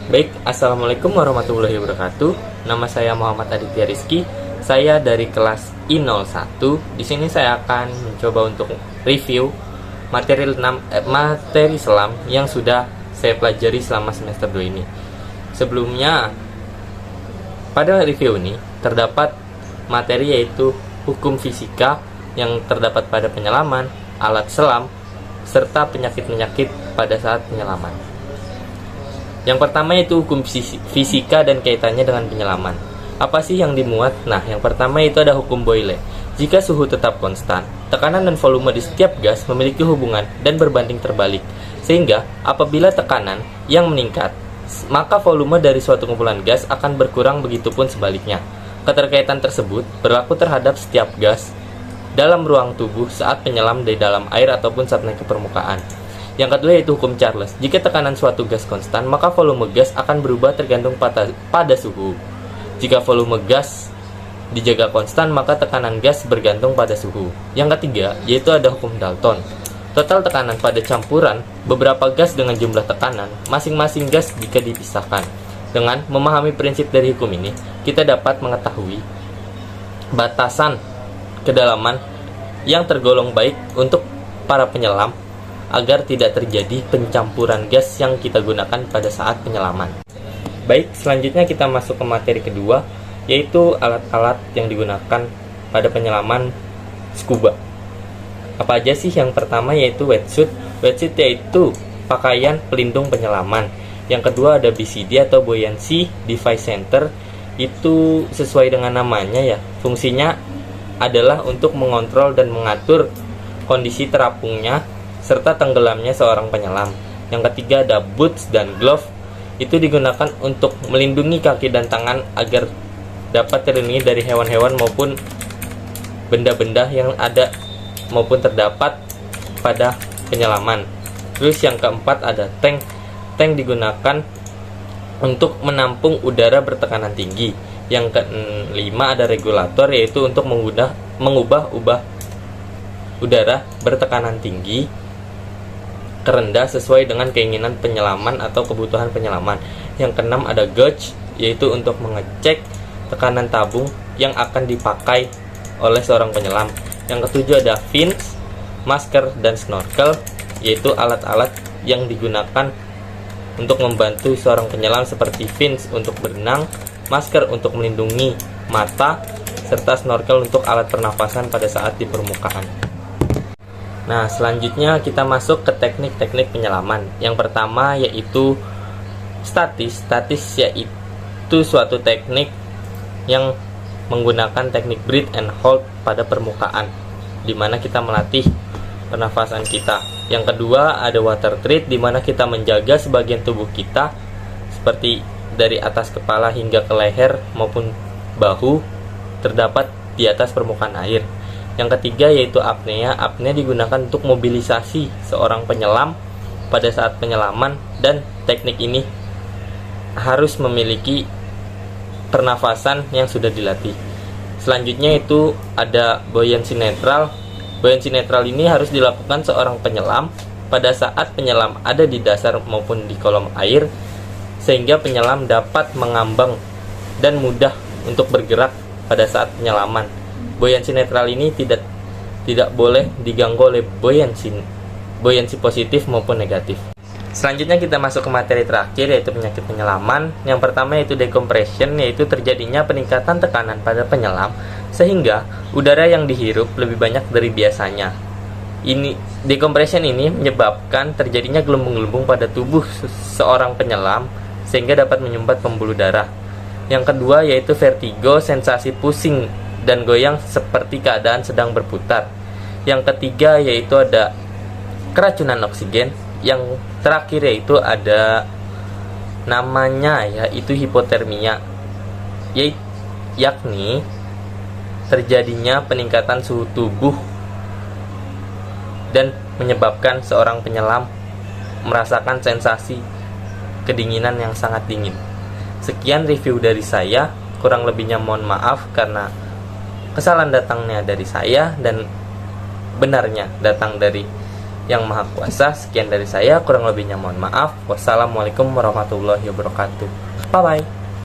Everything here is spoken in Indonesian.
Baik, Assalamualaikum warahmatullahi wabarakatuh. Nama saya Muhammad Aditya Rizky. Saya dari kelas I01. Di sini saya akan mencoba untuk review materi selam yang sudah saya pelajari selama semester 2 ini. Sebelumnya, pada review ini terdapat materi yaitu hukum fisika yang terdapat pada penyelaman, alat selam, serta penyakit-penyakit pada saat penyelaman. Yang pertama yaitu hukum fisika dan kaitannya dengan penyelaman. Apa sih yang dimuat? Nah, yang pertama itu ada hukum Boyle. Jika suhu tetap konstan, tekanan dan volume di setiap gas memiliki hubungan dan berbanding terbalik. Sehingga, apabila tekanan yang meningkat, maka volume dari suatu kumpulan gas akan berkurang, begitupun sebaliknya. Keterkaitan tersebut berlaku terhadap setiap gas dalam ruang tubuh saat penyelam di dalam air ataupun saat naik ke permukaan. Yang kedua yaitu hukum Charles. Jika tekanan suatu gas konstan, maka volume gas akan berubah tergantung pada suhu. Jika volume gas dijaga konstan, maka tekanan gas bergantung pada suhu. Yang ketiga yaitu ada hukum Dalton. Total tekanan pada campuran beberapa gas dengan jumlah tekanan masing-masing gas jika dipisahkan. Dengan memahami prinsip dari hukum ini, kita dapat mengetahui batasan kedalaman yang tergolong baik untuk para penyelam agar tidak terjadi pencampuran gas yang kita gunakan pada saat penyelaman. Baik, selanjutnya kita masuk ke materi kedua, yaitu alat-alat yang digunakan pada penyelaman scuba. Apa aja sih? Yang pertama yaitu wetsuit. Wetsuit yaitu pakaian pelindung penyelaman. Yang kedua ada BCD atau Buoyancy Device Center. Itu sesuai dengan namanya ya. Fungsinya adalah untuk mengontrol dan mengatur kondisi terapungnya serta tenggelamnya seorang penyelam. Yang ketiga ada boots dan glove. Itu digunakan untuk melindungi kaki dan tangan agar dapat terlindungi dari hewan-hewan maupun benda-benda yang ada maupun terdapat pada penyelaman. Terus yang keempat ada tank. Tank digunakan untuk menampung udara bertekanan tinggi. Yang kelima ada regulator, yaitu untuk mengubah udara bertekanan tinggi rendah sesuai dengan keinginan penyelaman atau kebutuhan penyelaman. Yang keenam ada gauge, yaitu untuk mengecek tekanan tabung yang akan dipakai oleh seorang penyelam. Yang ketujuh ada fins, masker, dan snorkel, yaitu alat-alat yang digunakan untuk membantu seorang penyelam seperti fins untuk berenang, masker untuk melindungi mata, serta snorkel untuk alat pernafasan pada saat di permukaan. Nah, selanjutnya kita masuk ke teknik-teknik penyelaman. Yang pertama yaitu statis. Statis yaitu suatu teknik yang menggunakan teknik breathe and hold pada permukaan, di mana kita melatih pernafasan kita. Yang kedua ada water treat, di mana kita menjaga sebagian tubuh kita seperti dari atas kepala hingga ke leher maupun bahu terdapat di atas permukaan air. Yang ketiga yaitu apnea. Apnea digunakan untuk mobilisasi seorang penyelam pada saat penyelaman, dan teknik ini harus memiliki pernafasan yang sudah dilatih. Selanjutnya itu ada buoyancy netral. Buoyancy netral ini harus dilakukan seorang penyelam pada saat penyelam ada di dasar maupun di kolom air, sehingga penyelam dapat mengambang dan mudah untuk bergerak pada saat penyelaman. Buoyancy netral ini tidak boleh diganggu oleh buoyancy positif maupun negatif. Selanjutnya kita masuk ke materi terakhir, yaitu penyakit penyelaman. Yang pertama yaitu decompression, yaitu terjadinya peningkatan tekanan pada penyelam sehingga udara yang dihirup lebih banyak dari biasanya. Decompression ini menyebabkan terjadinya gelembung-gelembung pada tubuh seorang penyelam sehingga dapat menyumbat pembuluh darah. Yang kedua yaitu vertigo, sensasi pusing dan goyang seperti keadaan sedang berputar. Yang ketiga yaitu ada keracunan oksigen. Yang terakhir yaitu ada namanya yaitu hipotermia, yakni terjadinya peningkatan suhu tubuh dan menyebabkan seorang penyelam merasakan sensasi kedinginan yang sangat dingin. Sekian review dari saya, kurang lebihnya mohon maaf karena kesalahan datangnya dari saya dan benarnya datang dari Yang Maha Kuasa. Sekian dari saya, kurang lebihnya mohon maaf. Wassalamualaikum warahmatullahi wabarakatuh. Bye bye.